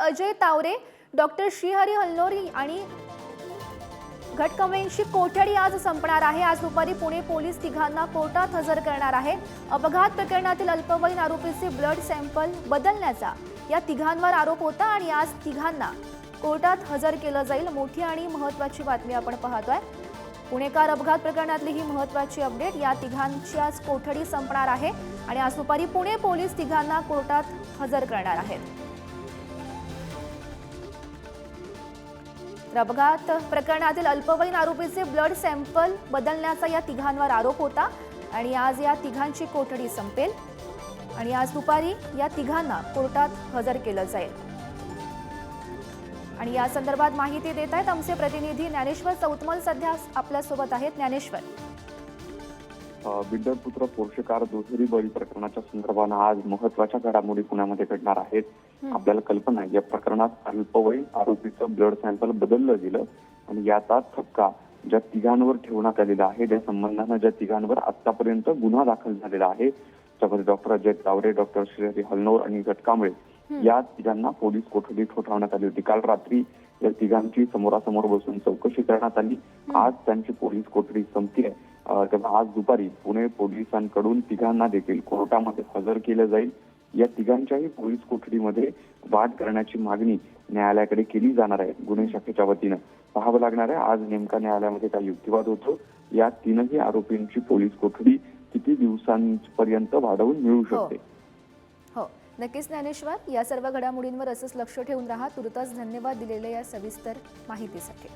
Ajay Taware, doctor Shrihari हलनोरी आणि घटकांबळेंची कोठडी आज संपणार आहे। आज दुपारी पुणे पोलीस तिघांना कोर्टात हजर करणार आहे। अपघात प्रकरणातील अल्पवयीन आरोपीचे ब्लड सॅम्पल बदलण्याचा या तिघांवर आरोप होता आणि आज तिघांना कोर्टात हजर केलं जाईल। मोठी आणि महत्त्वाची बातमी आपण पाहतोय। पुणेकार अपघात प्रकरणातली ही महत्त्वाची अपडेट। या तिघांची आज कोठडी संपणार आहे आणि आज दुपारी पुणे पोलीस तिघांना कोर्टात हजर करणार आहेत। अपघात प्रकरणातील अल्पवयीन आरोपीचे ब्लड सॅम्पल बदलण्याचा या तिघांवर आरोप होता आणि आज या तिघांची कोठडी संपेल आणि आज दुपारी या तिघांना कोर्टात हजर केलं जाईल। आणि या संदर्भात माहिती देत आहेत आमचे प्रतिनिधी ज्ञानेश्वर चौतमल, सध्या आपल्या सोबत आहेत। ज्ञानेश्वर, बिल्डर पुत्र पोर्शे कार दुहेरी बळी प्रकरणाच्या संदर्भाने आज महत्त्वाच्या घडामोडी पुण्यामध्ये घडणार आहेत। आपल्याला कल्पना आहे, या प्रकरणात अल्पवयीन आरोपीचं ब्लड सॅम्पल बदललं गेलं आणि याचा ठपका ज्या तिघांवर ठेवण्यात आलेला आहे, त्या संबंधानं ज्या तिघांवर आतापर्यंत गुन्हा दाखल झालेला आहे, त्यामध्ये डॉक्टर अजय तावरे, डॉक्टर श्रीहरी हलनोर आणि घटकांबळे या तिघांना पोलीस कोठडी ठोठावण्यात आली होती। काल रात्री या तिघांची समोरासमोर बसून चौकशी करण्यात आली। आज त्यांची पोलीस कोठडी संपली आहे। तेव्हा आज दुपारी पुणे पोलिसांकडून तिघांना देखील कोर्टामध्ये हजर केलं जाईल। या तिघांच्याही पोलीस कोठडीमध्ये वाढ करण्याची मागणी न्यायालयाकडे केली जाणार आहे। गुन्हे शाखेच्या वतीनं पाहावं लागणार आहे आज नेमका न्यायालयामध्ये काय युक्तिवाद होतो। या तीनही आरोपींची पोलीस कोठडी किती दिवसांपर्यंत वाढवून मिळू शकते। हो, नक्कीच ज्ञानेश्वर, या सर्व घडामोडींवर असंच लक्ष ठेवून राहा। तुर्तास धन्यवाद दिलेल्या या सविस्तर माहितीसाठी।